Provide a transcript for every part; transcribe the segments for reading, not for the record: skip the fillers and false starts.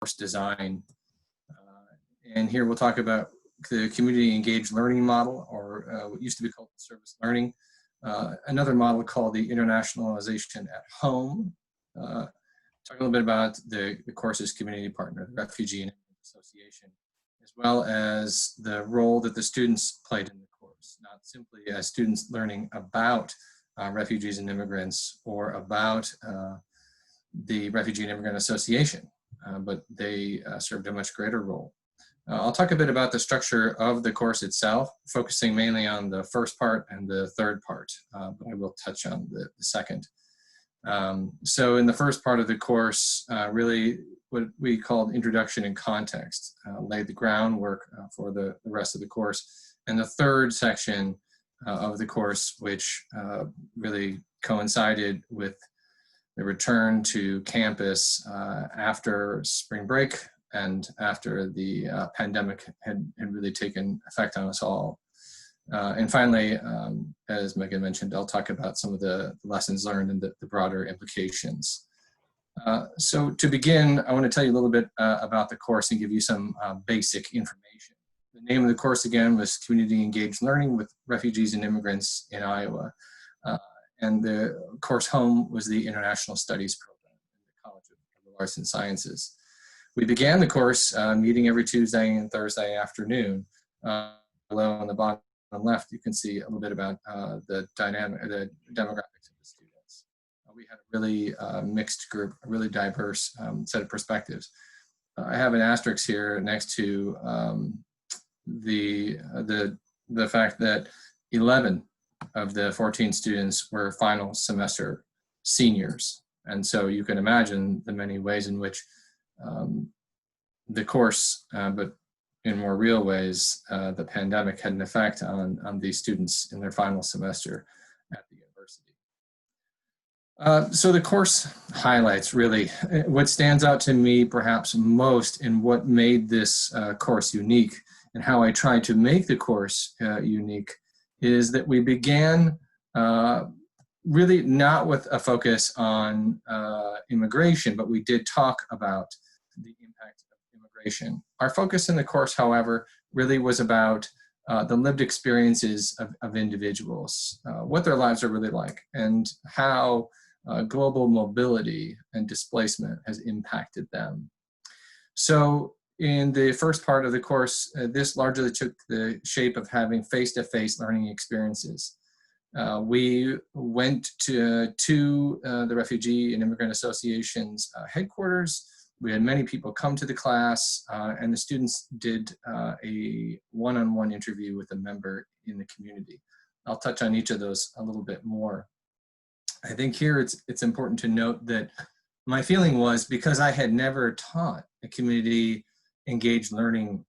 course design. And here we'll talk about the community engaged learning model, or what used to be called service learning. Another model called the internationalization at home. Talk a little bit about the course's community partner, the Refugee and Immigrant Association, as well as the role that the students played in the course, not simply as students learning about refugees and immigrants or about the Refugee and Immigrant Association, but they served a much greater role. I'll talk a bit about the structure of the course itself, focusing mainly on the first part and the third part, but I will touch on the second. So in the first part of the course, really what we called introduction and context, laid the groundwork for the rest of the course. And the third section of the course, which really coincided with the return to campus after spring break and after the pandemic had really taken effect on us all. And finally, as Megan mentioned, I'll talk about some of the lessons learned and the broader implications. So to begin, I want to tell you a little bit about the course and give you some basic information. The name of the course again was Community Engaged Learning with Refugees and Immigrants in Iowa. And the course home was the International Studies program at the College of Liberal Arts and Sciences. We began the course meeting every Tuesday and Thursday afternoon. Below on the bottom left, you can see a little bit about the demographics of the students. We had a really mixed group, a really diverse set of perspectives. I have an asterisk here next to the fact that 11 of the 14 students were final semester seniors. And so you can imagine the many ways in which the course, but in more real ways, the pandemic had an effect on these students in their final semester at the university. So the course highlights really what stands out to me perhaps most in what made this course unique and how I tried to make the course unique is that we began really not with a focus on immigration, but we did talk about the impact of immigration. Our focus in the course, however, really was about the lived experiences of individuals, what their lives are really like, and how global mobility and displacement has impacted them. So in the first part of the course, this largely took the shape of having face-to-face learning experiences. We went to the Refugee and Immigrant Association's headquarters. We had many people come to the class, and the students did a one-on-one interview with a member in the community. I'll touch on each of those a little bit more. I think here it's important to note that my feeling was, because I had never taught a community engaged learning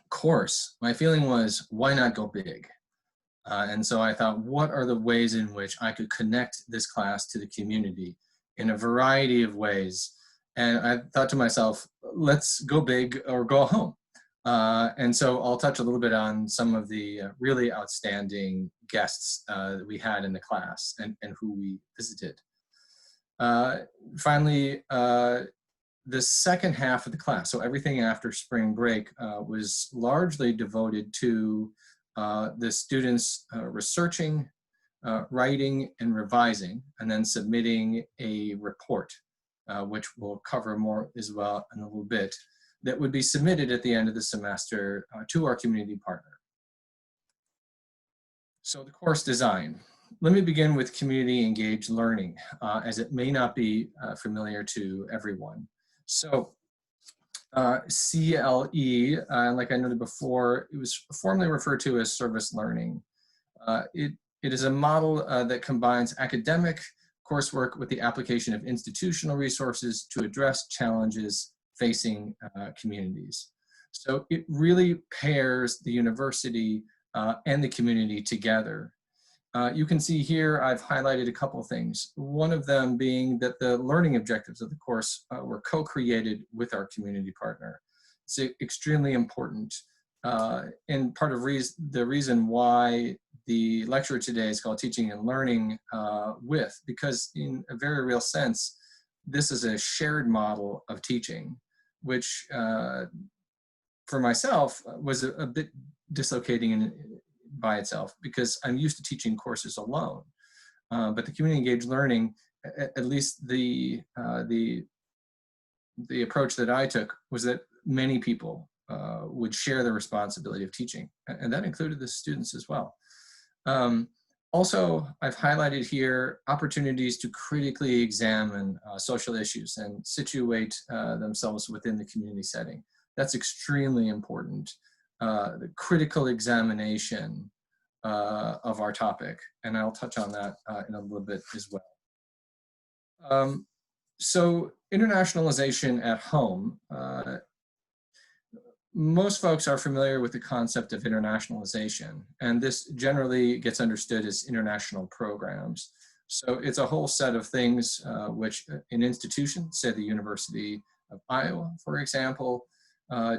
course, my feeling was, why not go big? And so I thought, what are the ways in which I could connect this class to the community in a variety of ways? And I thought to myself, let's go big or go home. And so I'll touch a little bit on some of the really outstanding guests that we had in the class and who we visited. Finally, the second half of the class, so everything after spring break, was largely devoted to the students researching, writing, and revising, and then submitting a report, which we'll cover more as well in a little bit, that would be submitted at the end of the semester to our community partner. So the course design. Let me begin with community engaged learning, as it may not be familiar to everyone. So CLE, like I noted before, it was formerly referred to as service learning. It is a model that combines academic coursework with the application of institutional resources to address challenges facing communities. So it really pairs the university and the community together. You can see here I've highlighted a couple of things. One of them being that the learning objectives of the course were co-created with our community partner. It's extremely important. And part of the reason why the lecture today is called Teaching and Learning with, because in a very real sense, this is a shared model of teaching. which for myself was a bit dislocating by itself, because I'm used to teaching courses alone. But the community engaged learning, at least the approach that I took, was that many people would share the responsibility of teaching, and that included the students as well. Also, I've highlighted here opportunities to critically examine social issues and situate themselves within the community setting. That's extremely important. The critical examination of our topic, and I'll touch on that in a little bit as well. So internationalization at home. Most folks are familiar with the concept of internationalization, and this generally gets understood as international programs. So it's a whole set of things which an institution, say the University of Iowa, for example,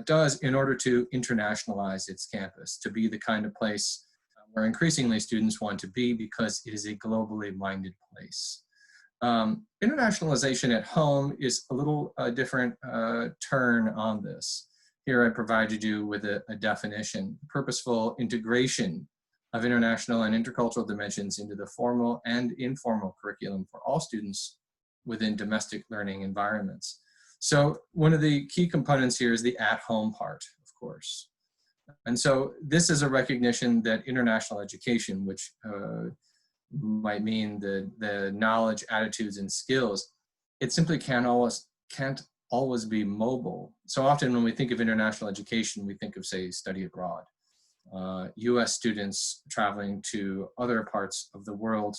does in order to internationalize its campus, to be the kind of place where increasingly students want to be, because it is a globally minded place. Internationalization at home is a little different turn on this. Here I provided you with a definition: purposeful integration of international and intercultural dimensions into the formal and informal curriculum for all students within domestic learning environments. So one of the key components here is the at-home part, of course. And so this is a recognition that international education, which might mean the knowledge, attitudes, and skills, it simply can't always be mobile. So often when we think of international education, we think of, say, study abroad. US students traveling to other parts of the world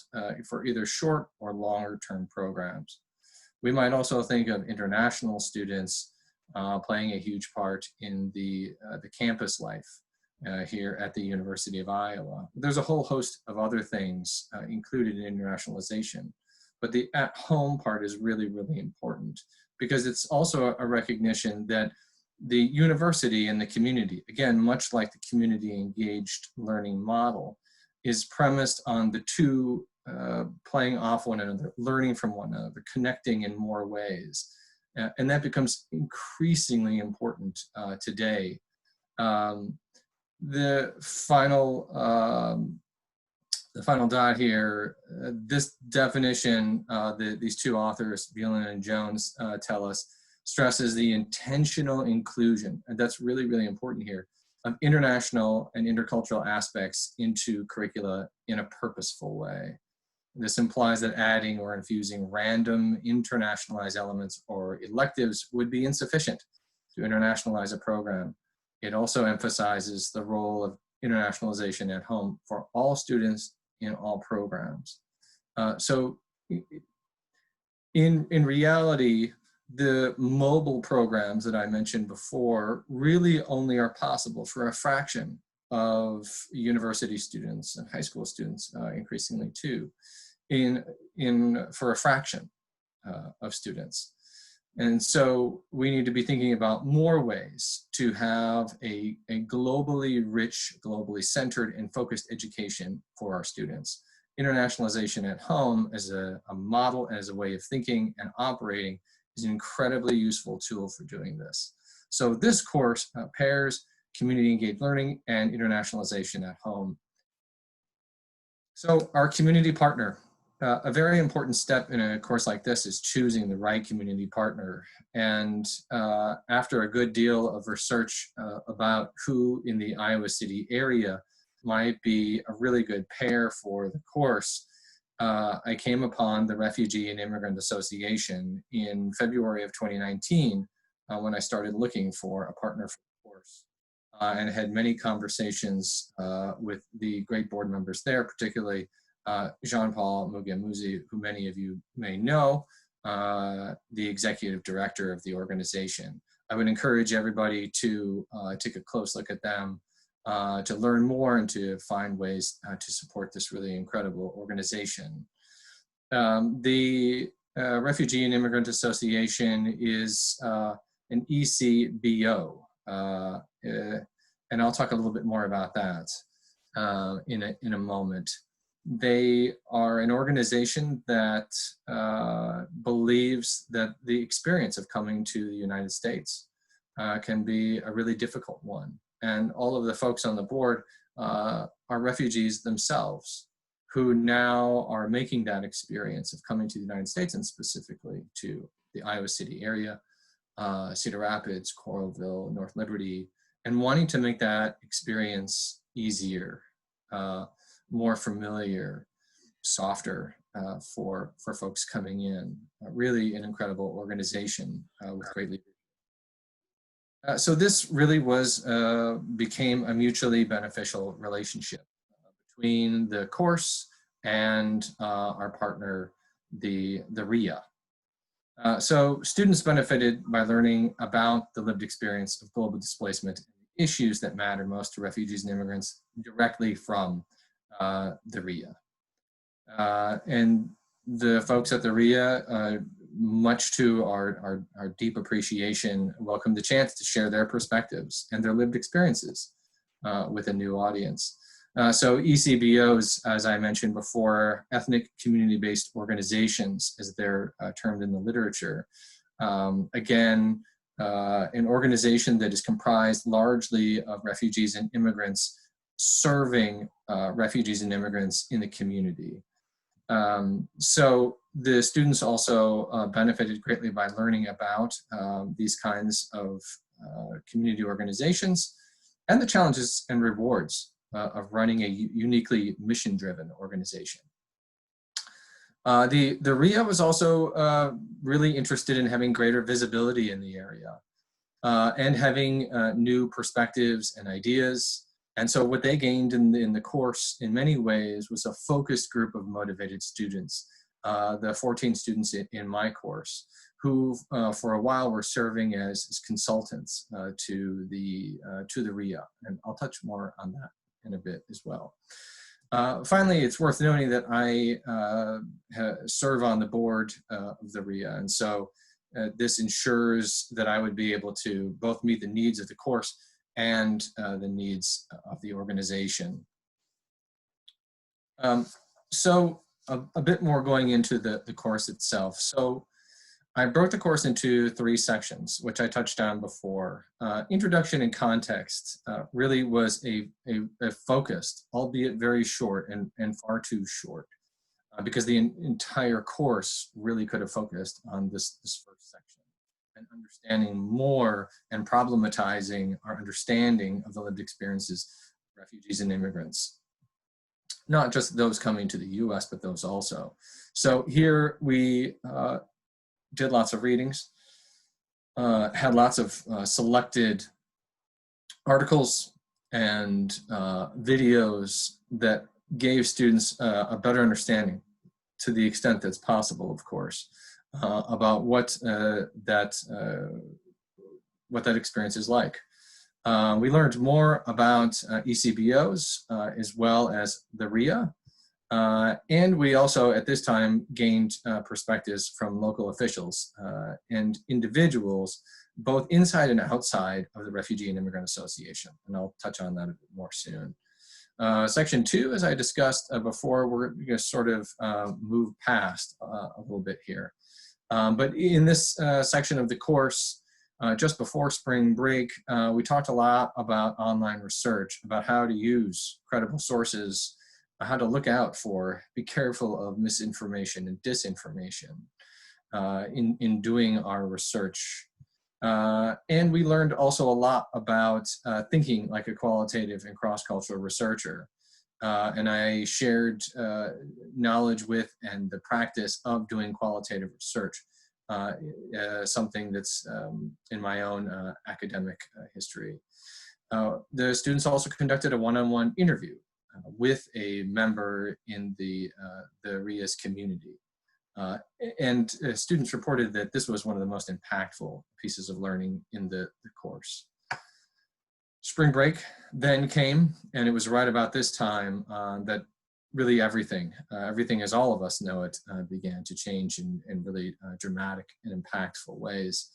for either short or longer term programs. We might also think of international students playing a huge part in the campus life here at the University of Iowa. There's a whole host of other things included in internationalization, but the at-home part is really, really important, because it's also a recognition that the university and the community, again, much like the community engaged learning model, is premised on the two playing off one another, learning from one another, connecting in more ways. And that becomes increasingly important today. The final dot here, this definition, these two authors, Beelan and Jones, tell us, stresses the intentional inclusion, and that's really, really important here, of international and intercultural aspects into curricula in a purposeful way. This implies that adding or infusing random internationalized elements or electives would be insufficient to internationalize a program. It also emphasizes the role of internationalization at home for all students in all programs. So in reality, the mobile programs that I mentioned before really only are possible for a fraction of university students and high school students, increasingly too, for a fraction of students. And so we need to be thinking about more ways to have a globally rich, globally centered and focused education for our students. Internationalization at home as a model, as a way of thinking and operating, is an incredibly useful tool for doing this. So this course pairs community engaged learning and internationalization at home. So our community partner. A very important step in a course like this is choosing the right community partner. And after a good deal of research about who in the Iowa City area might be a really good pair for the course, I came upon the Refugee and Immigrant Association in February of 2019 when I started looking for a partner for the course. And had many conversations with the great board members there, particularly Jean-Paul Mugiamuzi, who many of you may know, the executive director of the organization. I would encourage everybody to take a close look at them, to learn more and to find ways to support this really incredible organization. The Refugee and Immigrant Association is an ECBO, and I'll talk a little bit more about that in a moment. They are an organization that believes that the experience of coming to the United States can be a really difficult one. And all of the folks on the board are refugees themselves who now are making that experience of coming to the United States, and specifically to the Iowa City area, Cedar Rapids, Coralville, North Liberty, and wanting to make that experience easier, more familiar, softer for folks coming in. Really an incredible organization with great leaders. So this really became a mutually beneficial relationship between the course and our partner, the RIA. So students benefited by learning about the lived experience of global displacement and the issues that matter most to refugees and immigrants directly from the RIA. And the folks at the RIA, much to our deep appreciation, welcomed the chance to share their perspectives and their lived experiences with a new audience. So ECBOs, as I mentioned before, ethnic community-based organizations, as they're termed in the literature. Again, an organization that is comprised largely of refugees and immigrants serving refugees and immigrants in the community. So the students also benefited greatly by learning about these kinds of community organizations and the challenges and rewards of running a uniquely mission-driven organization. The RIA was also really interested in having greater visibility in the area and having new perspectives and ideas. And so what they gained in the course in many ways was a focused group of motivated students, the 14 students in my course, who for a while were serving as consultants to the RIA. And I'll touch more on that in a bit as well. Finally, it's worth noting that I serve on the board of the RIA. And so this ensures that I would be able to both meet the needs of the course and the needs of the organization. So a bit more going into the course itself. So I broke the course into 3 sections, which I touched on before. Introduction and context really was a focused, albeit very short and far too short, because the entire course really could have focused on this first section, and understanding more and problematizing our understanding of the lived experiences of refugees and immigrants. Not just those coming to the US, but those also. So here we did lots of readings, had lots of selected articles and videos that gave students a better understanding, to the extent that's possible, of course, about what that experience is like. We learned more about ECBOs as well as the RIA. And we also, at this time, gained perspectives from local officials and individuals, both inside and outside of the Refugee and Immigrant Association. And I'll touch on that a bit more soon. Section 2, as I discussed before, we're going to sort of move past a little bit here. But in this section of the course, just before spring break, we talked a lot about online research, about how to use credible sources, how to look out for, be careful of misinformation and disinformation in doing our research. And we learned also a lot about thinking like a qualitative and cross-cultural researcher. And I shared knowledge with and the practice of doing qualitative research, something that's in my own academic history. The students also conducted a one-on-one interview with a member in the RIA's community. And students reported that this was one of the most impactful pieces of learning in the course. Spring break then came, and it was right about this time that really everything as all of us know it, began to change in really dramatic and impactful ways.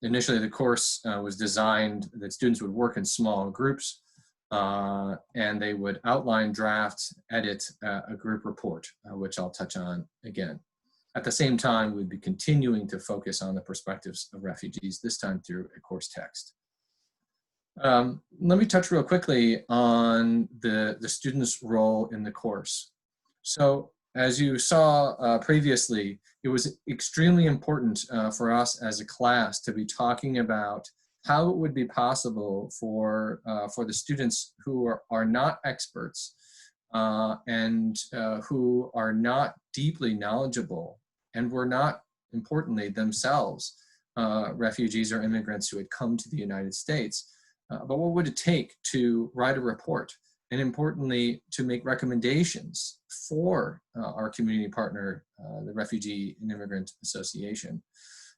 Initially, the course was designed that students would work in small groups, and they would outline, draft, edit a group report, which I'll touch on again. At the same time, we'd be continuing to focus on the perspectives of refugees, this time through a course text. Let me touch real quickly on the student's role in the course. So as you saw previously, it was extremely important for us as a class to be talking about how it would be possible for the students who are not experts and who are not deeply knowledgeable and were not, importantly, themselves refugees or immigrants who had come to the United States. But what would it take to write a report, and importantly, to make recommendations for our community partner, the Refugee and Immigrant Association?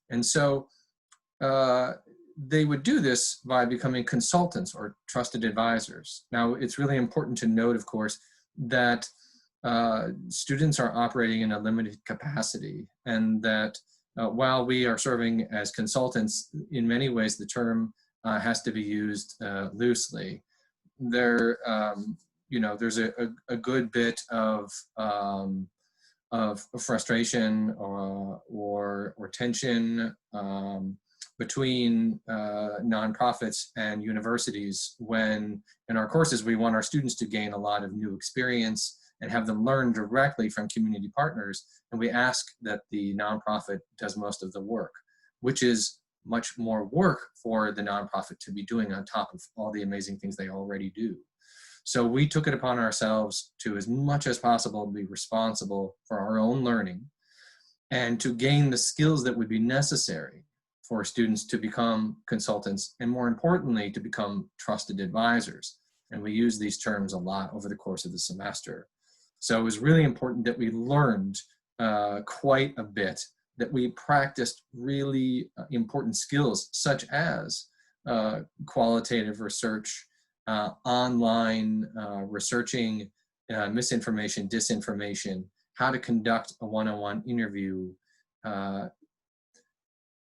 And so they would do this by becoming consultants or trusted advisors. Now, it's really important to note, of course, that students are operating in a limited capacity, and that while we are serving as consultants, in many ways the term has to be used loosely. There, there's a good bit of frustration or tension between nonprofits and universities when, in our courses, we want our students to gain a lot of new experience and have them learn directly from community partners, and we ask that the nonprofit does most of the work, which is much more work for the nonprofit to be doing on top of all the amazing things they already do. So we took it upon ourselves to, as much as possible, be responsible for our own learning and to gain the skills that would be necessary for students to become consultants, and more importantly, to become trusted advisors. And we use these terms a lot over the course of the semester. So it was really important that we learned quite a bit, that we practiced really important skills such as qualitative research, online researching misinformation, disinformation, how to conduct a one-on-one interview,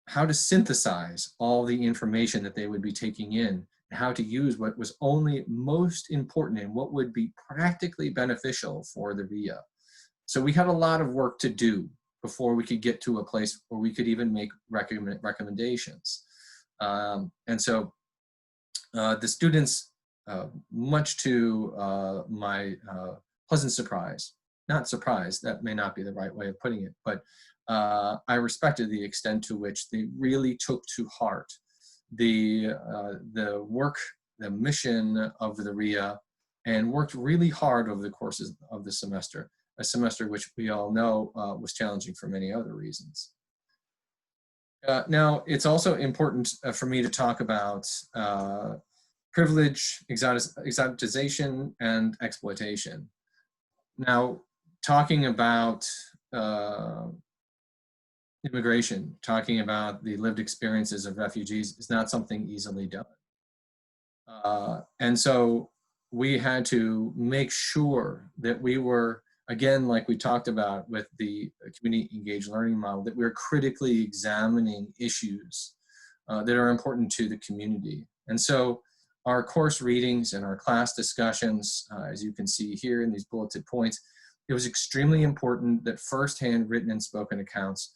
how to synthesize all the information that they would be taking in, and how to use what was only most important and what would be practically beneficial for the RIA. So we had a lot of work to do before we could get to a place where we could even make recommendations. And so the students, much to my pleasant surprise, not surprise, that may not be the right way of putting it, but I respected the extent to which they really took to heart the work, the mission of the RIA, and worked really hard over the courses of the semester. A semester which we all know was challenging for many other reasons. Now, it's also important for me to talk about privilege, exoticization, and exploitation. Now, talking about immigration, talking about the lived experiences of refugees is not something easily done. And so we had to make sure that we were, again, like we talked about with the community engaged learning model, that we're critically examining issues that are important to the community. And so our course readings and our class discussions, as you can see here in these bulleted points, it was extremely important that firsthand written and spoken accounts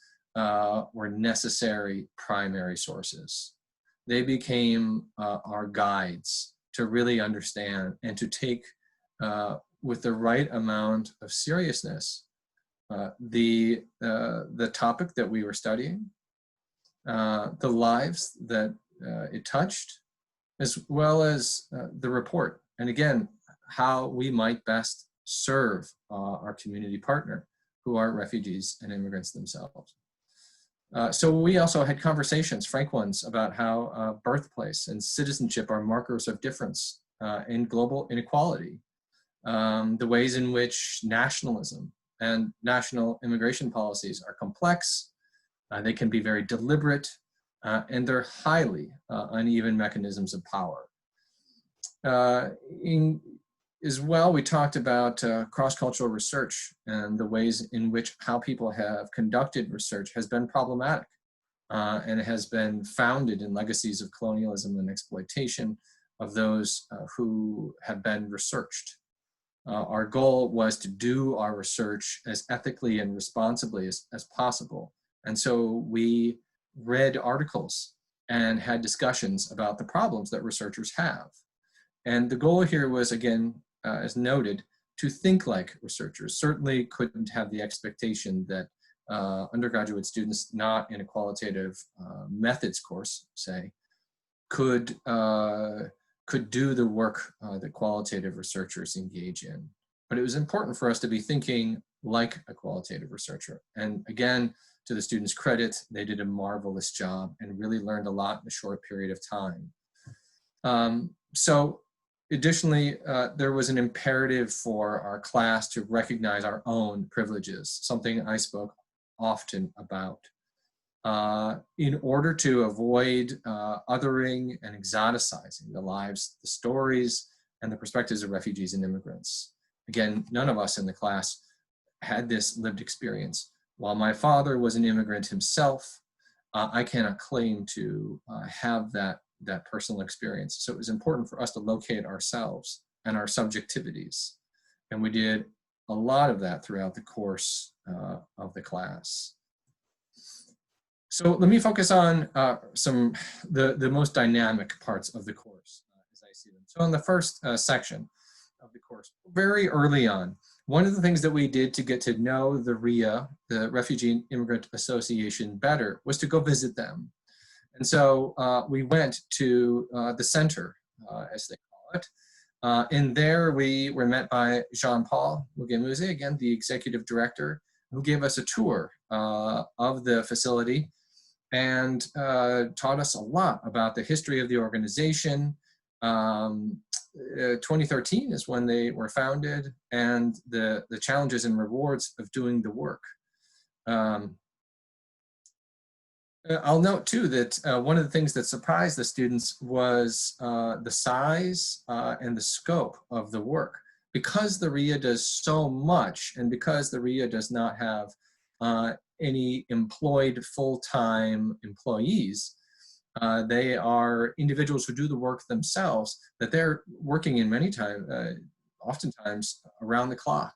were necessary primary sources. They became our guides to really understand and to take with the right amount of seriousness the topic that we were studying, the lives that it touched, as well as the report. And again, how we might best serve our community partner, who are refugees and immigrants themselves. So we also had conversations, frank ones, about how birthplace and citizenship are markers of difference in global inequality, the ways in which nationalism and national immigration policies are complex, they can be very deliberate, and they're highly uneven mechanisms of power. As well, we talked about cross-cultural research and the ways in which how people have conducted research has been problematic, and it has been founded in legacies of colonialism and exploitation of those who have been researched. Our goal was to do our research as ethically and responsibly as possible. And so we read articles and had discussions about the problems that researchers have. And the goal here was, again, as noted, to think like researchers. Certainly couldn't have the expectation that undergraduate students not in a qualitative methods course, say, could do the work that qualitative researchers engage in. But it was important for us to be thinking like a qualitative researcher. And again, to the students' credit, they did a marvelous job and really learned a lot in a short period of time. So additionally, there was an imperative for our class to recognize our own privileges, something I spoke often about. In order to avoid othering and exoticizing the lives, the stories, and the perspectives of refugees and immigrants. Again, none of us in the class had this lived experience. While my father was an immigrant himself, I cannot claim to have that personal experience. So it was important for us to locate ourselves and our subjectivities. And we did a lot of that throughout the course of the class. So let me focus on the most dynamic parts of the course as I see them. So in the first section of the course, very early on, one of the things that we did to get to know the RIA, the Refugee and Immigrant Association, better was to go visit them. And so we went to the center, as they call it. And there we were met by Jean-Paul Mugemuse, again, the executive director, who gave us a tour of the facility and taught us a lot about the history of the organization. 2013 is when they were founded, and the challenges and rewards of doing the work. I'll note too that one of the things that surprised the students was the size and the scope of the work. Because the RIA does so much, and because the RIA does not have any employed full-time employees, they are individuals who do the work themselves, that they're working in many times, oftentimes around the clock.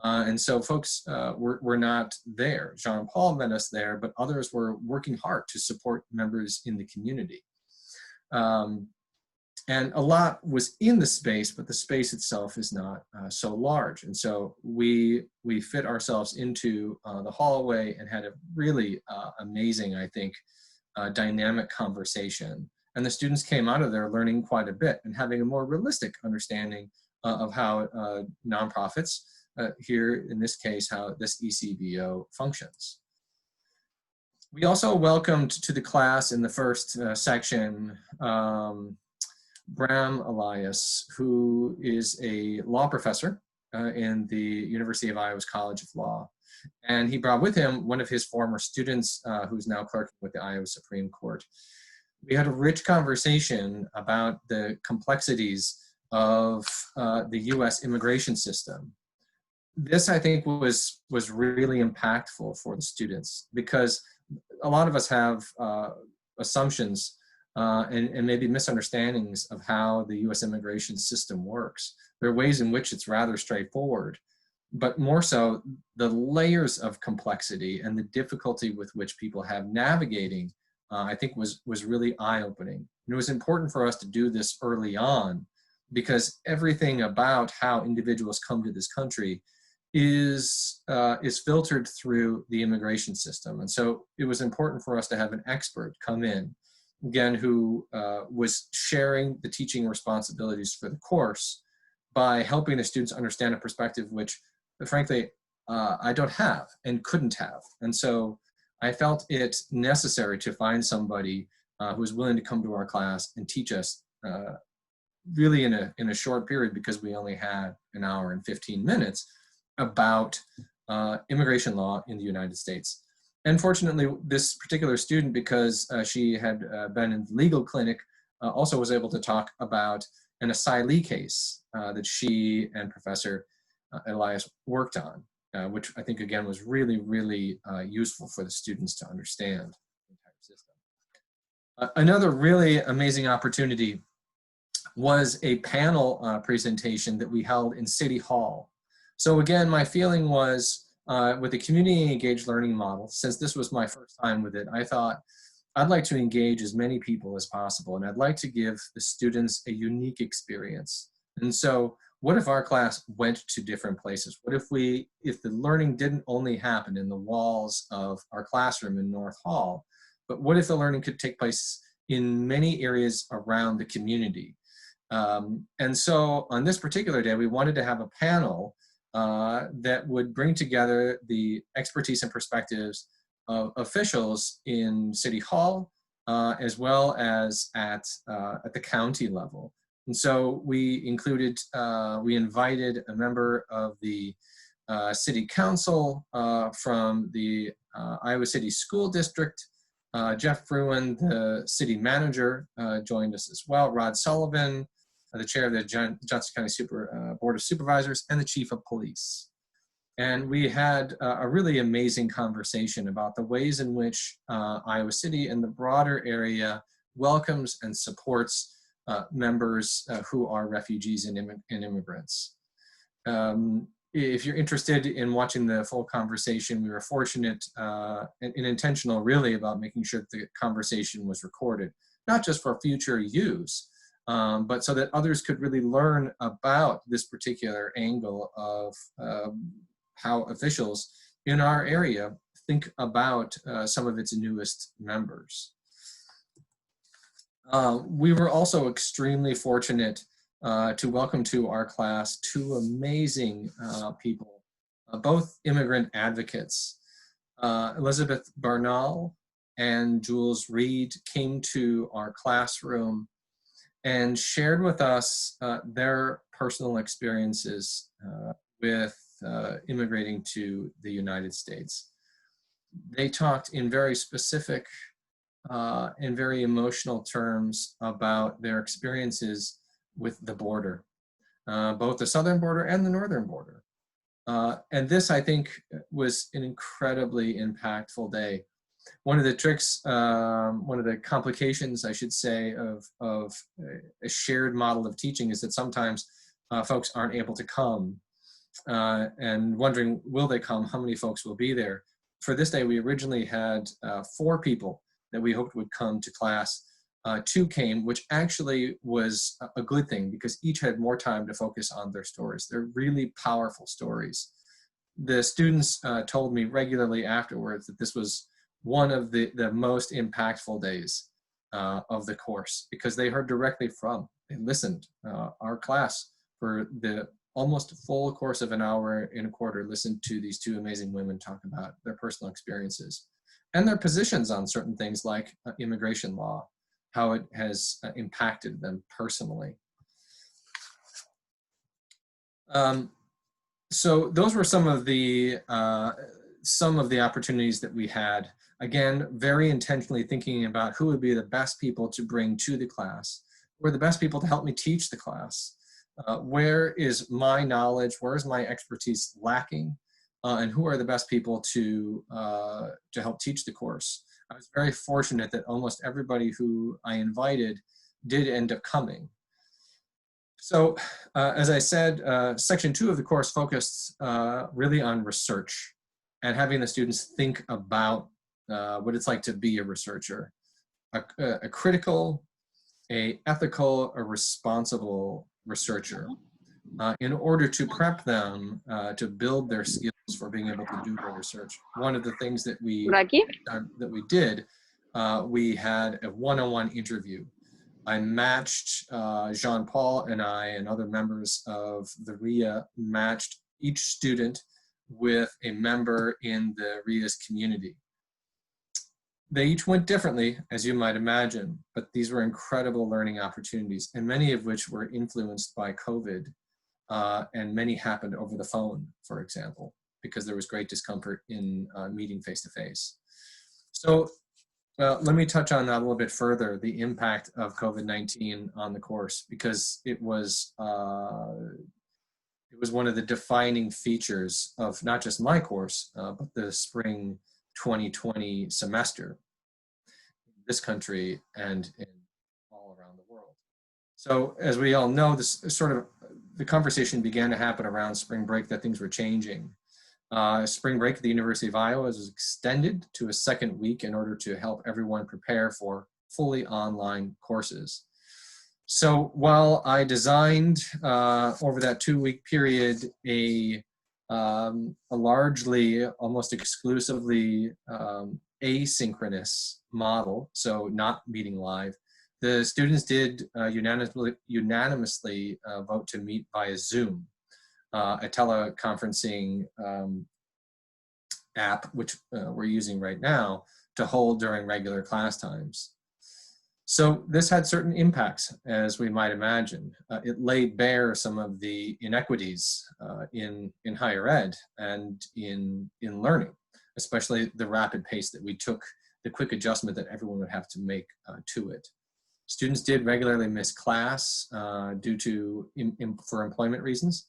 And so folks were not there. Jean-Paul met us there, but others were working hard to support members in the community. And a lot was in the space, but the space itself is not so large. And so we fit ourselves into the hallway and had a really amazing, I think, dynamic conversation. And the students came out of there learning quite a bit and having a more realistic understanding of how nonprofits, here in this case, how this ECBO functions. We also welcomed to the class in the first section Bram Elias, who is a law professor in the University of Iowa's College of Law. And he brought with him one of his former students who's now clerking with the Iowa Supreme Court. We had a rich conversation about the complexities of the US immigration system. This, I think, was really impactful for the students, because a lot of us have assumptions and maybe misunderstandings of how the US immigration system works. There are ways in which it's rather straightforward, but more so the layers of complexity and the difficulty with which people have navigating, I think was really eye-opening. And it was important for us to do this early on, because everything about how individuals come to this country is filtered through the immigration system. And so it was important for us to have an expert come in, again, who was sharing the teaching responsibilities for the course by helping the students understand a perspective which, frankly, I don't have and couldn't have. And so I felt it necessary to find somebody who was willing to come to our class and teach us really in a short period, because we only had an hour and 15 minutes, about immigration law in the United States. And fortunately, this particular student, because she had been in the legal clinic, also was able to talk about an asylee case that she and Professor Elias worked on, which I think, again, was really, really useful for the students to understand the entire system. Another really amazing opportunity was a panel presentation that we held in City Hall. So again, my feeling was with the community engaged learning model, since this was my first time with it, I thought I'd like to engage as many people as possible, and I'd like to give the students a unique experience. And so what if our class went to different places? What if if the learning didn't only happen in the walls of our classroom in North Hall, but what if the learning could take place in many areas around the community? And so on this particular day, we wanted to have a panel that would bring together the expertise and perspectives of officials in City Hall, as well as at the county level. And so we invited a member of the City Council from the Iowa City School District. Jeff Fruin, the city manager, joined us as well. Rod Sullivan, the chair of the Johnson County Board of Supervisors, and the chief of police. And we had a really amazing conversation about the ways in which Iowa City and the broader area welcomes and supports members who are refugees and immigrants. If you're interested in watching the full conversation, we were fortunate and intentional really about making sure that the conversation was recorded, not just for future use, but so that others could really learn about this particular angle of how officials in our area think about some of its newest members. We were also extremely fortunate to welcome to our class two amazing people, both immigrant advocates. Elizabeth Barnall and Jules Reed came to our classroom and shared with us their personal experiences with immigrating to the United States. They talked in very specific and very emotional terms about their experiences with the border, both the southern border and the northern border. And this, I think, was an incredibly impactful day. One of the tricks, one of the complications, I should say, of a shared model of teaching is that sometimes folks aren't able to come and wondering, will they come? How many folks will be there? For this day, we originally had 4 people that we hoped would come to class. 2 came, which actually was a good thing because each had more time to focus on their stories. They're really powerful stories. The students told me regularly afterwards that this was one of the most impactful days of the course because they heard directly from, they listened. Our class for the almost full course of an hour and a quarter listened to these 2 amazing women talk about their personal experiences and their positions on certain things like immigration law, how it has impacted them personally. So those were some of the opportunities that we had. Again, very intentionally thinking about who would be the best people to bring to the class, who are the best people to help me teach the class. Where is my knowledge, where is my expertise lacking, and who are the best people to help teach the course. I was very fortunate that almost everybody who I invited did end up coming. So as I said, section 2 of the course focused really on research and having the students think about what it's like to be a researcher, a critical, a ethical, a responsible researcher, in order to prep them to build their skills for being able to do their research. One of the things that we did, we had a one-on-one interview. I matched, Jean-Paul and I and other members of the RIA matched each student with a member in the RIA's community. They each went differently, as you might imagine, but these were incredible learning opportunities, and many of which were influenced by COVID, and many happened over the phone, for example, because there was great discomfort in meeting face-to-face. So let me touch on that a little bit further, the impact of COVID-19 on the course, because it was one of the defining features of not just my course, but the spring 2020 semester in this country and in all around the world. So as we all know, this sort of, the conversation began to happen around spring break that things were changing. Spring break at the University of Iowa was extended to a second week in order to help everyone prepare for fully online courses. So while I designed over that 2-week period a largely, almost exclusively asynchronous model, so not meeting live, the students did unanimously vote to meet via Zoom, a teleconferencing app, which we're using right now, to hold during regular class times. So this had certain impacts, as we might imagine. It laid bare some of the inequities in higher ed and in learning, especially the rapid pace that we took, the quick adjustment that everyone would have to make to it. Students did regularly miss class due to, for employment reasons,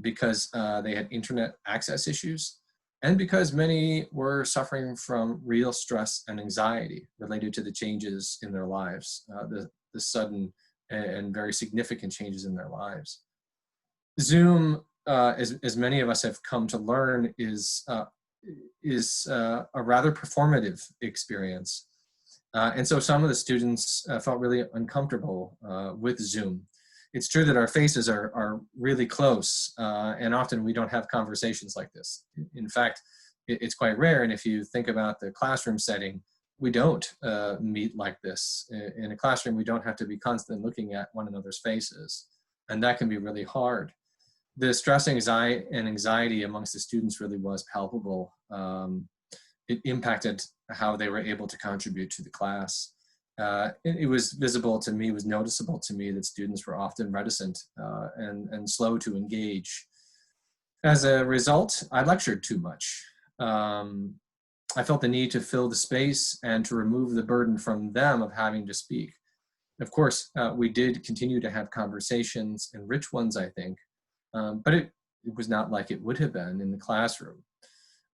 because they had internet access issues, and because many were suffering from real stress and anxiety related to the changes in their lives, the sudden and very significant changes in their lives. Zoom, as many of us have come to learn, is a rather performative experience. And so some of the students felt really uncomfortable with Zoom. It's true that our faces are really close, and often we don't have conversations like this. In fact, it's quite rare, and if you think about the classroom setting, we don't meet like this. In a classroom, we don't have to be constantly looking at one another's faces, and that can be really hard. The stress and anxiety amongst the students really was palpable. It impacted how they were able to contribute to the class. It was visible to me, it was noticeable to me that students were often reticent and slow to engage. As a result, I lectured too much. I felt the need to fill the space and to remove the burden from them of having to speak. Of course, we did continue to have conversations, and rich ones, I think, but it was not like it would have been in the classroom.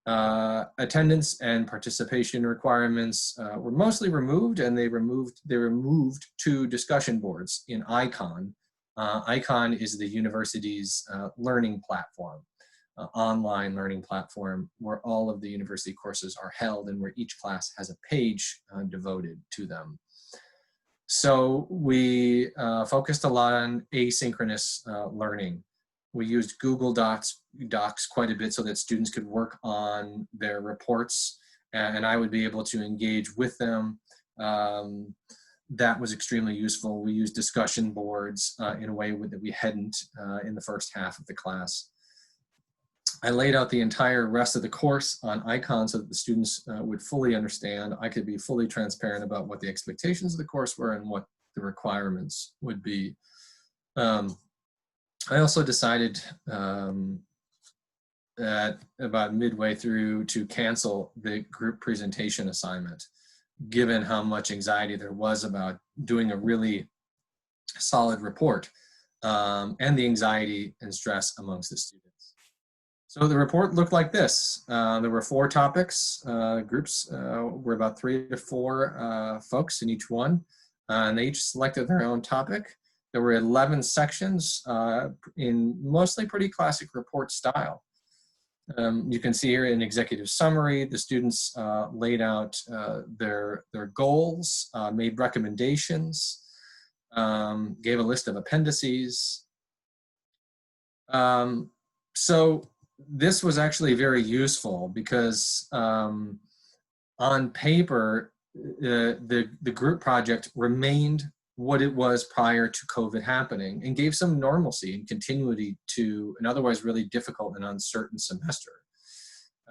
Attendance and participation requirements were mostly removed, and they were moved to discussion boards in ICON. ICON is the university's learning platform, online learning platform, where all of the university courses are held and where each class has a page devoted to them. So we focused a lot on asynchronous learning. We used Google Docs quite a bit so that students could work on their reports, and I would be able to engage with them. That was extremely useful. We used discussion boards in a way that we hadn't in the first half of the class. I laid out the entire rest of the course on ICON so that the students would fully understand. I could be fully transparent about what the expectations of the course were and what the requirements would be. I also decided at about midway through to cancel the group presentation assignment, given how much anxiety there was about doing a really solid report and the anxiety and stress amongst the students. So the report looked like this. There were 4 topics. Groups were about 3 to 4 folks in each one, and they each selected their own topic. There were 11 sections in mostly pretty classic report style. You can see here an executive summary. The students laid out their goals, made recommendations, gave a list of appendices. So this was actually very useful because on paper, the group project remained what it was prior to COVID happening and gave some normalcy and continuity to an otherwise really difficult and uncertain semester.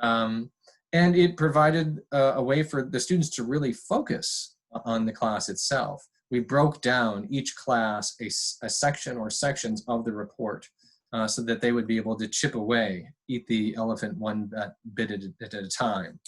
And it provided a way for the students to really focus on the class itself. We broke down each class a section or sections of the report so that they would be able to chip away, eat the elephant one bit at a time.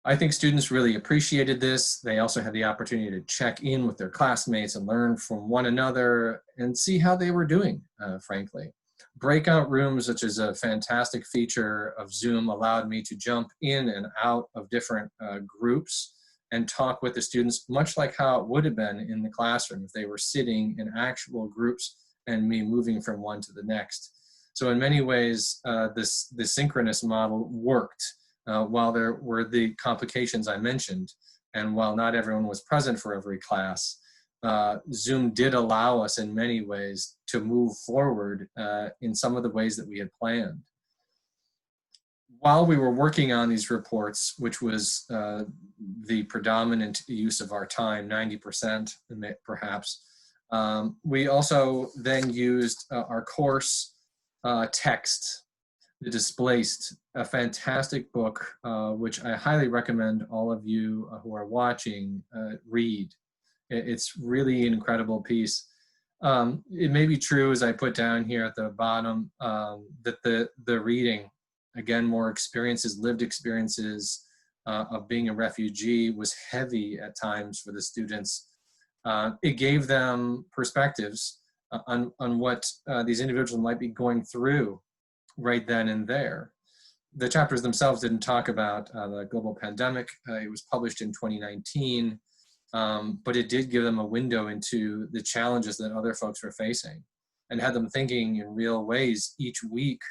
I think students really appreciated this. They also had the opportunity to check in with their classmates and learn from one another and see how they were doing, frankly. Breakout rooms, which is a fantastic feature of Zoom, allowed me to jump in and out of different groups and talk with the students, much like how it would have been in the classroom if they were sitting in actual groups and me moving from one to the next. So in many ways, this synchronous model worked while there were the complications I mentioned. And while not everyone was present for every class, Zoom did allow us in many ways to move forward in some of the ways that we had planned. While we were working on these reports, which was the predominant use of our time, 90% perhaps, we also then used our course text, The Displaced, a fantastic book, which I highly recommend all of you who are watching read. It's really an incredible piece. It may be true, as I put down here at the bottom, that the reading, again, more experiences, lived experiences of being a refugee was heavy at times for the students. It gave them perspectives on what these individuals might be going through right then and there. The chapters themselves didn't talk about the global pandemic. It was published in 2019, but it did give them a window into the challenges that other folks were facing and had them thinking in real ways each week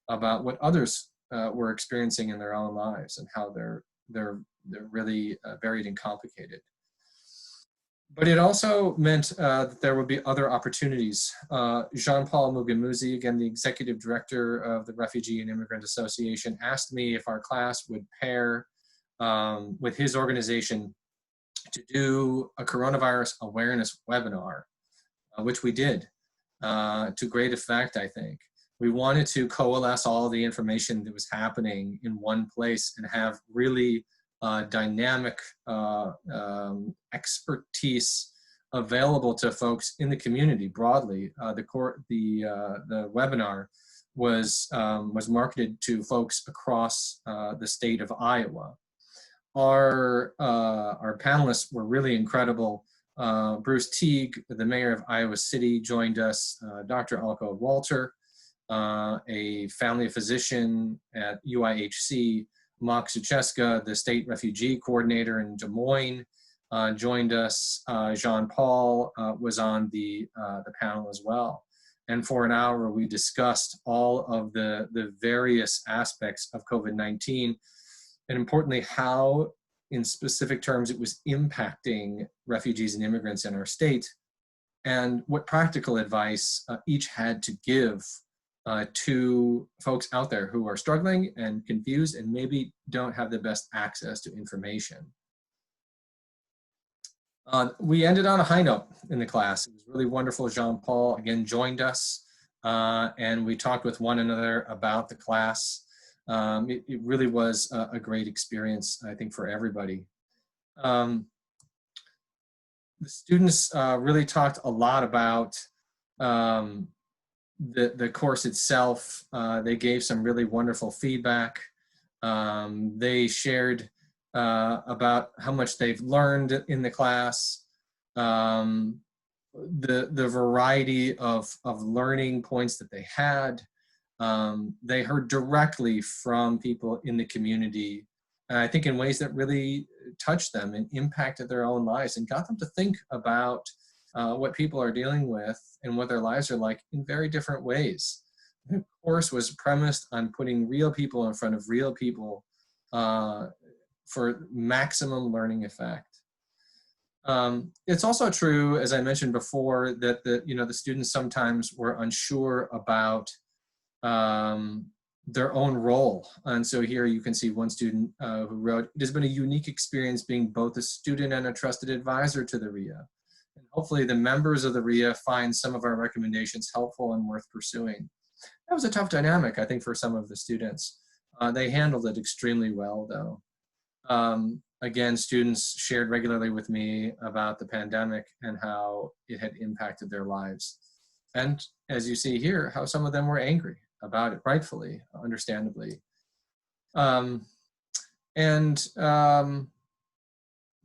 about what others were experiencing in their own lives and how they're really varied and complicated. But it also meant that there would be other opportunities. Jean-Paul Mugamuzi, again, the executive director of the Refugee and Immigrant Association, asked me if our class would pair with his organization to do a coronavirus awareness webinar, which we did to great effect, I think. We wanted to coalesce all the information that was happening in one place and have really dynamic expertise available to folks in the community broadly. The webinar was marketed to folks across the state of Iowa. Our panelists were really incredible. Bruce Teague, the mayor of Iowa City, joined us. Dr. Alko Walter, a family physician at UIHC, Mark Sucheska, the state refugee coordinator in Des Moines, joined us. Jean-Paul was on the panel as well. And for an hour, we discussed all of the various aspects of COVID-19, and importantly, how, in specific terms, it was impacting refugees and immigrants in our state, and what practical advice each had to give to folks out there who are struggling and confused and maybe don't have the best access to information. We ended on a high note in the class. It was really wonderful. Jean-Paul again joined us and we talked with one another about the class. It really was a great experience, I think, for everybody. The students really talked a lot about the course itself. They gave some really wonderful feedback. They shared about how much they've learned in the class, the variety of learning points that they had. They heard directly from people in the community, and I think in ways that really touched them and impacted their own lives and got them to think about what people are dealing with and what their lives are like in very different ways. The course was premised on putting real people in front of real people for maximum learning effect. It's also true, as I mentioned before, that the students sometimes were unsure about their own role. And so here you can see one student who wrote, "It has been a unique experience being both a student and a trusted advisor to the RIA. And hopefully the members of the RIA find some of our recommendations helpful and worth pursuing." That was a tough dynamic, I think, for some of the students. They handled it extremely well, though. Again, students shared regularly with me about the pandemic and how it had impacted their lives. And as you see here, how some of them were angry about it, rightfully, understandably.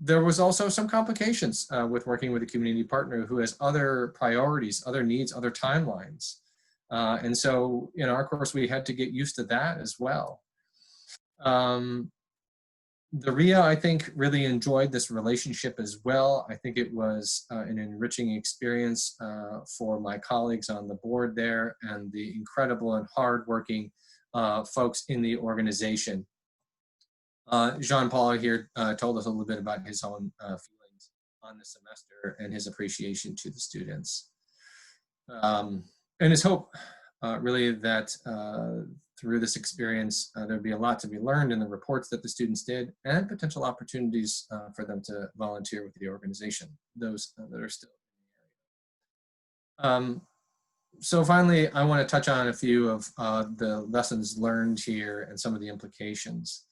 There was also some complications with working with a community partner who has other priorities, other needs, other timelines. And so in our course, we had to get used to that as well. The RIA, I think, really enjoyed this relationship as well. I think it was an enriching experience for my colleagues on the board there and the incredible and hardworking folks in the organization. Jean-Paul here told us a little bit about his own feelings on the semester and his appreciation to the students. And his hope really that through this experience, there'd be a lot to be learned in the reports that the students did and potential opportunities for them to volunteer with the organization, those that are still in the area. So finally, I want to touch on a few of the lessons learned here and some of the implications.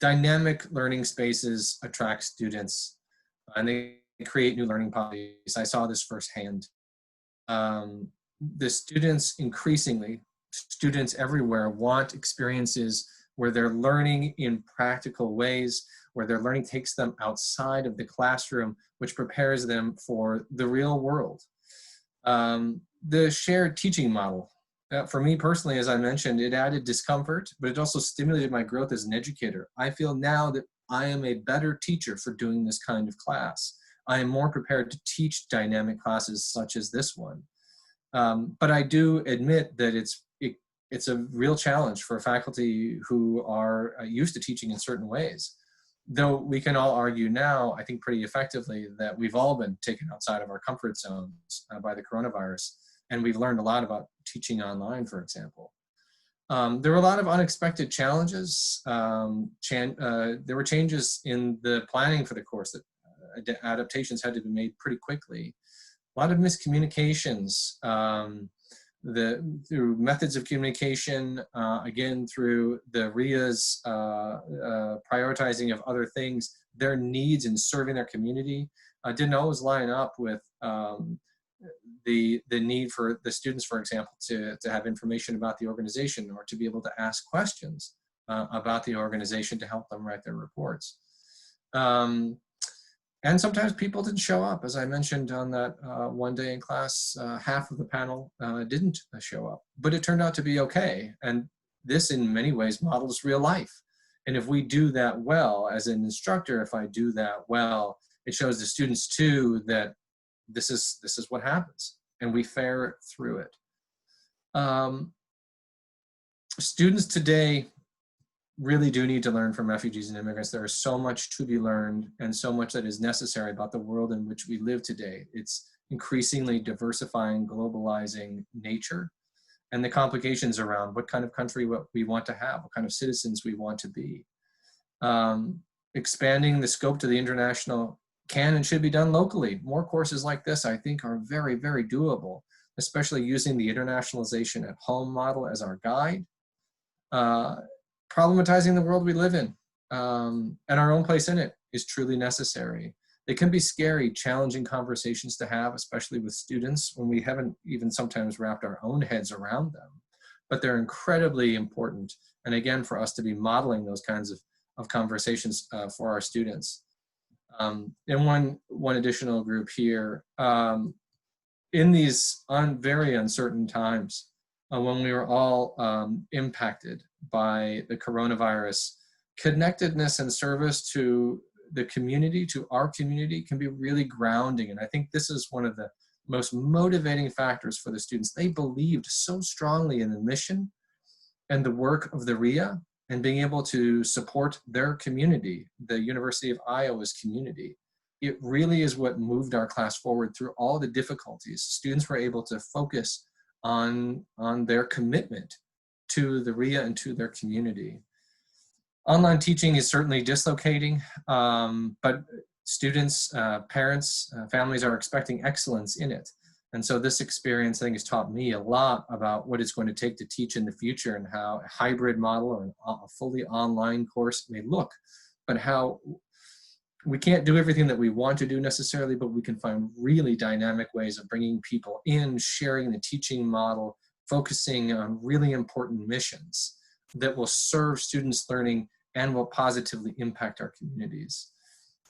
Dynamic learning spaces attract students and they create new learning policies. I saw this firsthand. The students increasingly, students everywhere want experiences where they're learning in practical ways, where their learning takes them outside of the classroom, which prepares them for the real world. The shared teaching model. For me personally, as I mentioned, it added discomfort, but it also stimulated my growth as an educator. I feel now that I am a better teacher for doing this kind of class. I am more prepared to teach dynamic classes such as this one. But I do admit that it's a real challenge for faculty who are used to teaching in certain ways. Though we can all argue now, I think pretty effectively, that we've all been taken outside of our comfort zones by the coronavirus. And we've learned a lot about teaching online, for example. There were a lot of unexpected challenges. There were changes in the planning for the course that adaptations had to be made pretty quickly. A lot of miscommunications through methods of communication, again, through the RIA's prioritizing of other things, their needs in serving their community didn't always line up with the need for the students, for example, to have information about the organization or to be able to ask questions about the organization to help them write their reports. And sometimes people didn't show up. As I mentioned on that one day in class, half of the panel didn't show up, but it turned out to be okay. And this in many ways models real life. And if we do that well, as an instructor, if I do that well, it shows the students too that this is what happens and we fare through it. Students today really do need to learn from refugees and immigrants. There is so much to be learned and so much that is necessary about the world in which we live today. It's increasingly diversifying, globalizing nature and the complications around what kind of country we want to have, what kind of citizens we want to be. Expanding the scope to the international can and should be done locally. More courses like this, I think, are very, very doable, especially using the internationalization at home model as our guide. Problematizing the world we live in and our own place in it is truly necessary. They can be scary, challenging conversations to have, especially with students when we haven't even sometimes wrapped our own heads around them, but they're incredibly important. And again, for us to be modeling those kinds of conversations for our students. And one additional group here, in these very uncertain times, when we were all impacted by the coronavirus, connectedness and service to the community, to our community, can be really grounding. And I think this is one of the most motivating factors for the students. They believed so strongly in the mission and the work of the RIA and being able to support their community, the University of Iowa's community. It really is what moved our class forward through all the difficulties. Students were able to focus on their commitment to the RIA and to their community. Online teaching is certainly dislocating, but students, parents, families are expecting excellence in it. And so this experience, I think, has taught me a lot about what it's going to take to teach in the future and how a hybrid model or a fully online course may look, but how we can't do everything that we want to do necessarily, but we can find really dynamic ways of bringing people in, sharing the teaching model, focusing on really important missions that will serve students' learning and will positively impact our communities.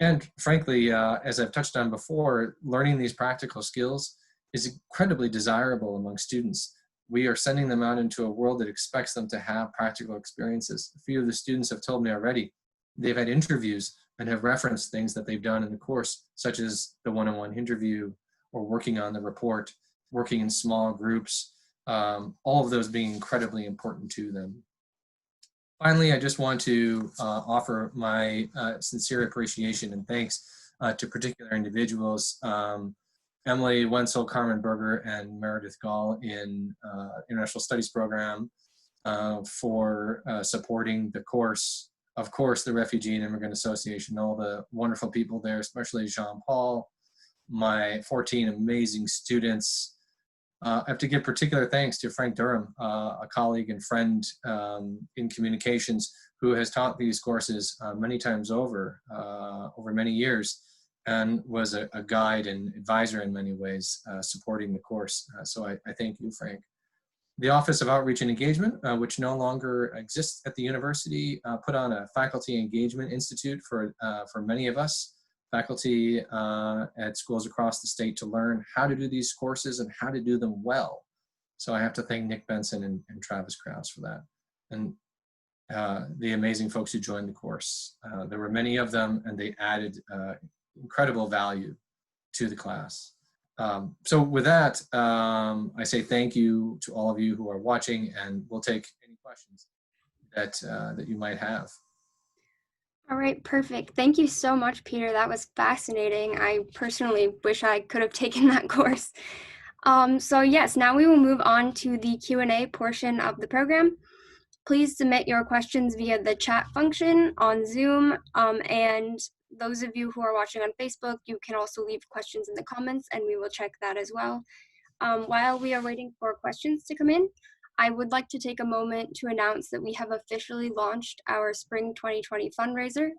And frankly, as I've touched on before, learning these practical skills is incredibly desirable among students. We are sending them out into a world that expects them to have practical experiences. A few of the students have told me already, they've had interviews and have referenced things that they've done in the course, such as the one-on-one interview or working on the report, working in small groups, all of those being incredibly important to them. Finally, I just want to offer my sincere appreciation and thanks to particular individuals, Emily Wenzel, Carmen Berger, and Meredith Gall in International Studies program for supporting the course. Of course, the Refugee and Immigrant Association, all the wonderful people there, especially Jean-Paul, my 14 amazing students. I have to give particular thanks to Frank Durham, a colleague and friend in communications who has taught these courses many times over many years, and was a guide and advisor in many ways, supporting the course. So I thank you, Frank. The Office of Outreach and Engagement, which no longer exists at the university, put on a Faculty Engagement Institute for many of us, faculty at schools across the state, to learn how to do these courses and how to do them well. So I have to thank Nick Benson and Travis Krause for that. And the amazing folks who joined the course. There were many of them, and they added incredible value to the class. So with that, I say thank you to all of you who are watching, and we'll take any questions that you might have. All right, perfect. Thank you so much, Peter. That was fascinating. I personally wish I could have taken that course. So yes, now we will move on to the Q&A portion of the program. Please submit your questions via the chat function on Zoom, and those of you who are watching on Facebook, you can also leave questions in the comments and we will check that as well. While we are waiting for questions to come in, I would like to take a moment to announce that we have officially launched our Spring 2020 fundraiser.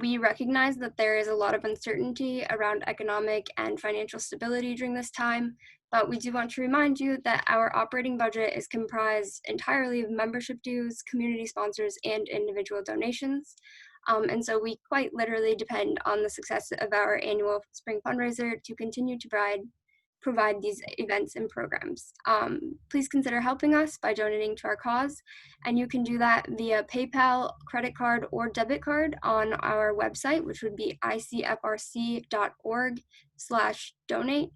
We recognize that there is a lot of uncertainty around economic and financial stability during this time, but we do want to remind you that our operating budget is comprised entirely of membership dues, community sponsors, and individual donations. And so we quite literally depend on the success of our annual spring fundraiser to continue to provide these events and programs. Please consider helping us by donating to our cause, and you can do that via PayPal, credit card, or debit card on our website, which would be icfrc.org/donate,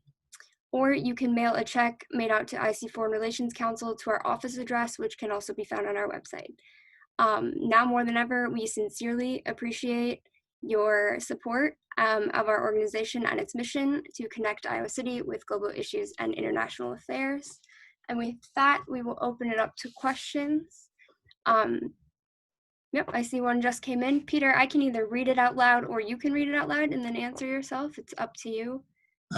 or you can mail a check made out to IC Foreign Relations Council to our office address, which can also be found on our website. Now more than ever, we sincerely appreciate your support of our organization and its mission to connect Iowa City with global issues and international affairs. And with that, we will open it up to questions. Yep, I see one just came in. Peter, I can either read it out loud or you can read it out loud and then answer yourself. It's up to you.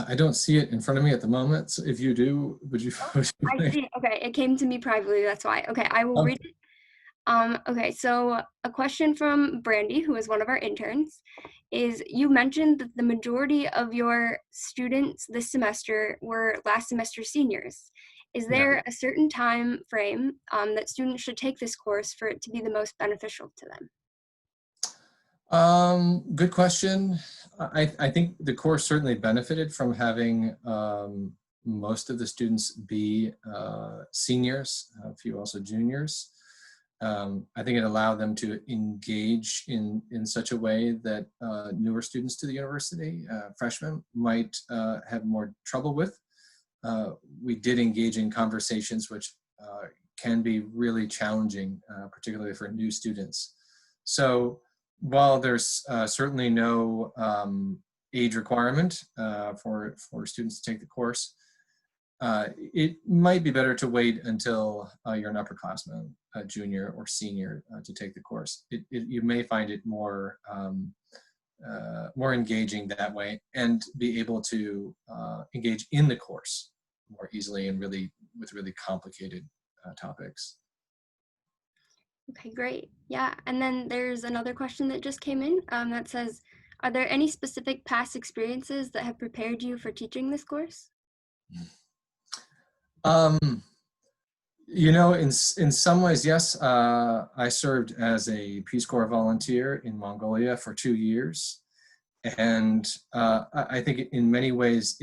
I don't see it in front of me at the moment. So if you do, would you? I see. Okay, it came to me privately. That's why. Okay, I will read it. Okay, so a question from Brandy, who is one of our interns, is you mentioned that the majority of your students this semester were last semester seniors. Is there a certain time frame that students should take this course for it to be the most beneficial to them? Good question. I think the course certainly benefited from having most of the students be seniors, a few also juniors. I think it allowed them to engage in such a way that newer students to the university, freshmen, might have more trouble with. We did engage in conversations which can be really challenging, particularly for new students. So while there's certainly no age requirement for students to take the course, it might be better to wait until you're an upperclassman, a junior or senior, to take the course. You may find it more more engaging that way, and be able to engage in the course more easily and with really complicated topics. Okay, great. Yeah, and then there's another question that just came in that says, are there any specific past experiences that have prepared you for teaching this course? You know, in some ways, yes. I served as a Peace Corps volunteer in Mongolia for 2 years. And I think in many ways,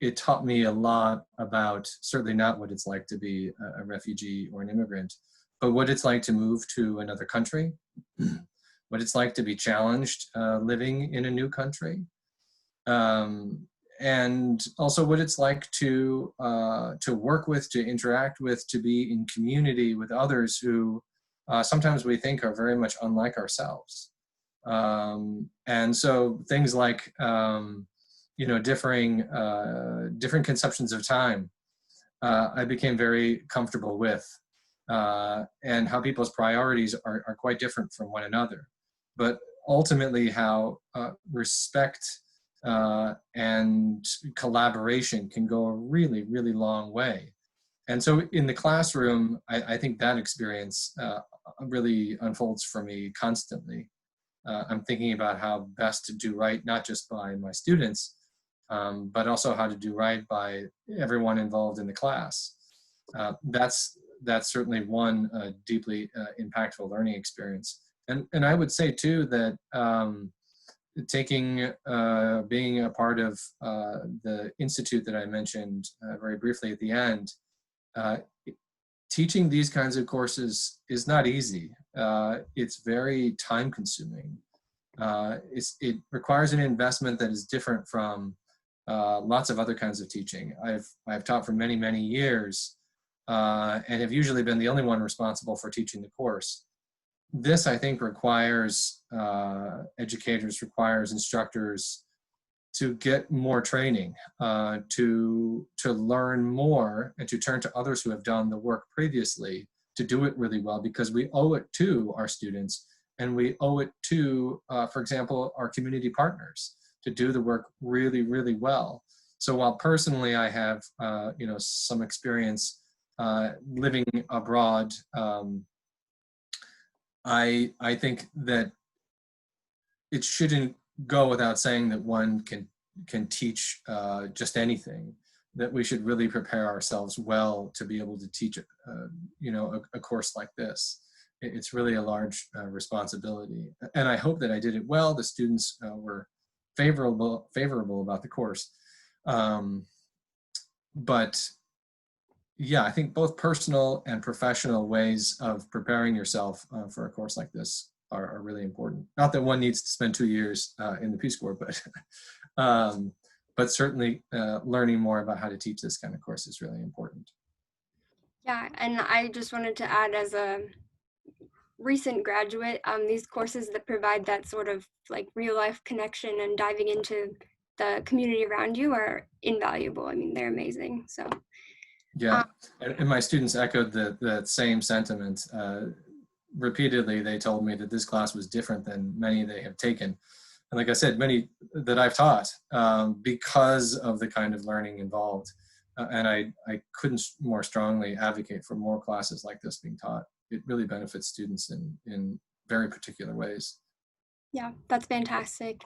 it taught me a lot about certainly not what it's like to be a refugee or an immigrant, but what it's like to move to another country, what it's like to be challenged living in a new country, and also what it's like to work with, to interact with, to be in community with others who sometimes we think are very much unlike ourselves. And so things like different conceptions of time, I became very comfortable with, and how people's priorities are quite different from one another. But ultimately how respect and collaboration can go a really, really long way. And so in the classroom, I think that experience really unfolds for me constantly. I'm thinking about how best to do right, not just by my students, but also how to do right by everyone involved in the class. That's certainly one deeply impactful learning experience. And I would say too that being a part of the institute that I mentioned very briefly at the end, teaching these kinds of courses is not easy. It's very time consuming. It requires an investment that is different from lots of other kinds of teaching. I've taught for many, many years and have usually been the only one responsible for teaching the course. This, I think, requires educators, requires instructors to get more training, to learn more, and to turn to others who have done the work previously to do it really well, because we owe it to our students, and we owe it to, for example, our community partners to do the work really, really well. So while personally I have some experience living abroad, I think that it shouldn't go without saying that one can teach just anything, that we should really prepare ourselves well to be able to teach a course like this. It's really a large responsibility, and I hope that I did it well. The students were favorable about the course, but yeah, I think both personal and professional ways of preparing yourself for a course like this are really important. Not that one needs to spend 2 years in the Peace Corps, but certainly learning more about how to teach this kind of course is really important. Yeah, and I just wanted to add, as a recent graduate, these courses that provide that sort of like real life connection and diving into the community around you are invaluable. I mean, they're amazing. So yeah, and my students echoed that same sentiment. Repeatedly, they told me that this class was different than many they have taken. And like I said, many that I've taught, because of the kind of learning involved. And I couldn't more strongly advocate for more classes like this being taught. It really benefits students in very particular ways. Yeah, that's fantastic.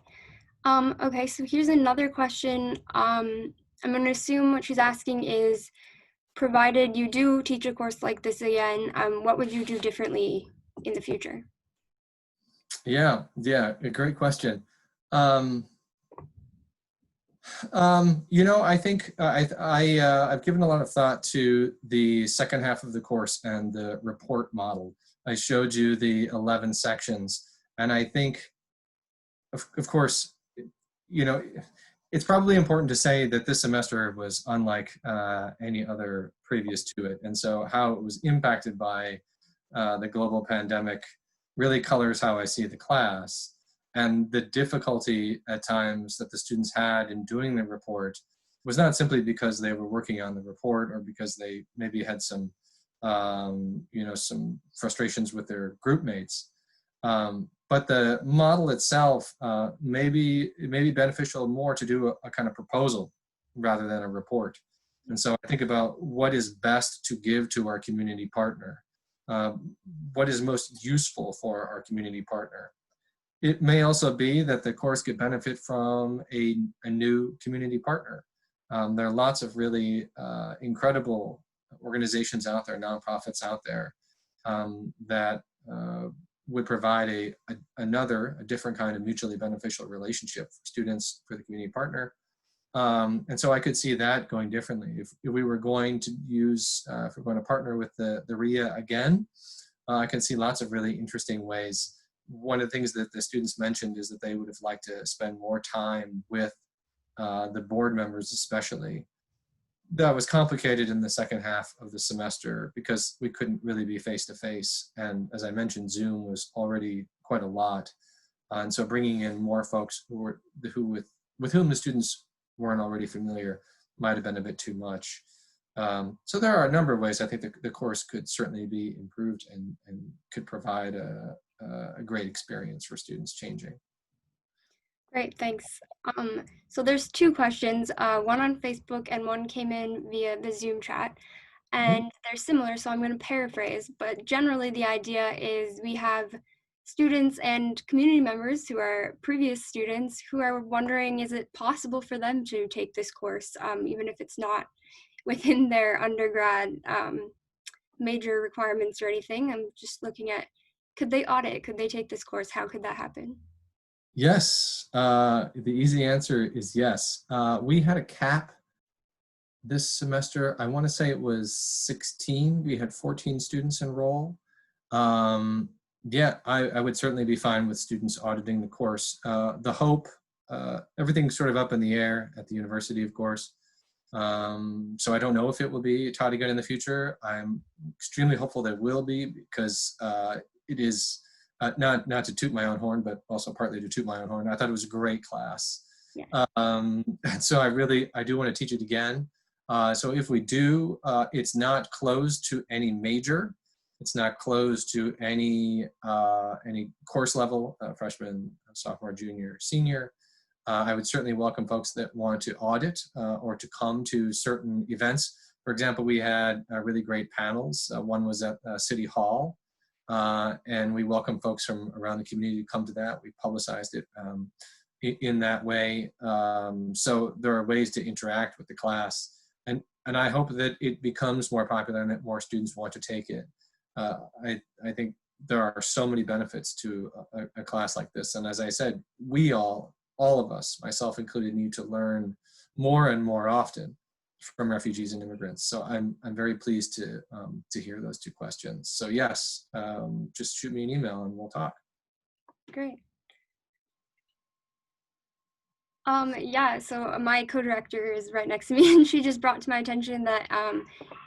Okay, so here's another question. I'm going to assume what she's asking is, provided you do teach a course like this again, what would you do differently in the future? Yeah, a great question. I think I've given a lot of thought to the second half of the course and the report model. I showed you the 11 sections, and I think, of course, it's probably important to say that this semester was unlike any other previous to it. And so how it was impacted by the global pandemic really colors how I see the class. And the difficulty at times that the students had in doing the report was not simply because they were working on the report or because they maybe had some frustrations with their group mates. But the model itself may be beneficial more to do a kind of proposal rather than a report. And so I think about what is best to give to our community partner. What is most useful for our community partner. It may also be that the course could benefit from a new community partner. There are lots of really incredible organizations out there, nonprofits out there, that would provide a different kind of mutually beneficial relationship for students, for the community partner. And so I could see that going differently. If we were going to if we're going to partner with the RIA again, I can see lots of really interesting ways one of the things that the students mentioned is that they would have liked to spend more time with the board members especially. That was complicated in the second half of the semester because we couldn't really be face-to-face. And as I mentioned, Zoom was already quite a lot. And so bringing in more folks with whom the students weren't already familiar might have been a bit too much. So there are a number of ways I think the course could certainly be improved and could provide a great experience for students changing. Great, thanks. So there's two questions, one on Facebook and one came in via the Zoom chat, and they're similar, so I'm going to paraphrase, but generally the idea is we have students and community members who are previous students who are wondering, is it possible for them to take this course, even if it's not within their undergrad major requirements or anything? I'm just looking at, could they audit? Could they take this course? How could that happen? Yes, the easy answer is yes. We had a cap this semester. I want to say it was 16. We had 14 students enroll. Yeah, I would certainly be fine with students auditing the course. The hope, everything's sort of up in the air at the university, of course. So I don't know if it will be taught again in the future. I'm extremely hopeful that it will be because it is, not to toot my own horn, but also partly to toot my own horn. I thought it was a great class. Yeah. So I do want to teach it again. So if we do, it's not closed to any major. It's not closed to any course level, freshman, sophomore, junior, senior. I would certainly welcome folks that want to audit or to come to certain events. For example, we had really great panels. One was at City Hall, and we welcome folks from around the community to come to that. We publicized it in that way. So there are ways to interact with the class. And I hope that it becomes more popular and that more students want to take it. I think there are so many benefits to a class like this. And as I said, we all of us, myself included, need to learn more and more often from refugees and immigrants. So I'm very pleased to hear those two questions. So yes, just shoot me an email and we'll talk. Great. Yeah, so my co-director is right next to me and she just brought to my attention that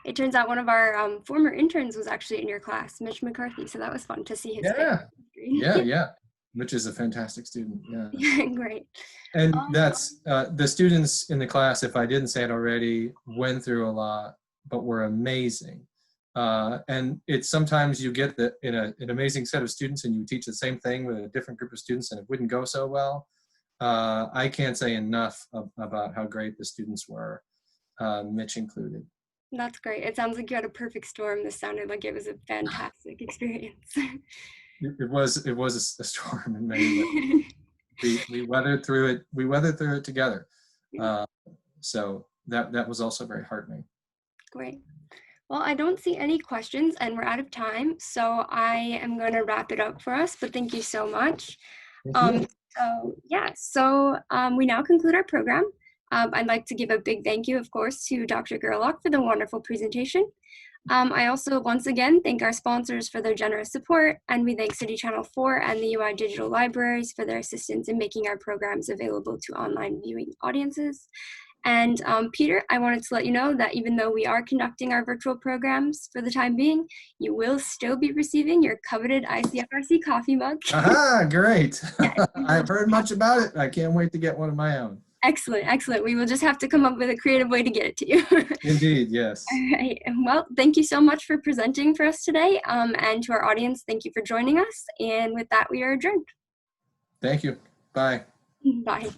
it turns out one of our former interns was actually in your class, Mitch McCarthy. So that was fun to see his face. Yeah. Mitch is a fantastic student. Yeah. Great. And that's the students in the class, if I didn't say it already, went through a lot, but were amazing. And it's sometimes you get an amazing set of students and you teach the same thing with a different group of students and it wouldn't go so well. I can't say enough about how great the students were, Mitch included. That's great. It sounds like you had a perfect storm. This sounded like it was a fantastic experience. It was a storm in many ways. We weathered through it. We weathered through it together. So that was also very heartening. Great. Well, I don't see any questions and we're out of time. So I am going to wrap it up for us, but thank you so much. So we now conclude our program. I'd like to give a big thank you, of course, to Dr. Gerlach for the wonderful presentation. I also, once again, thank our sponsors for their generous support, and we thank City Channel 4 and the UI Digital Libraries for their assistance in making our programs available to online viewing audiences. And Peter, I wanted to let you know that even though we are conducting our virtual programs for the time being, you will still be receiving your coveted ICFRC coffee mug. Aha, great. Yes. I've heard much about it. I can't wait to get one of my own. Excellent, excellent. We will just have to come up with a creative way to get it to you. Indeed, yes. All right. Well, thank you so much for presenting for us today. And to our audience, thank you for joining us. And with that, we are adjourned. Thank you. Bye. Bye.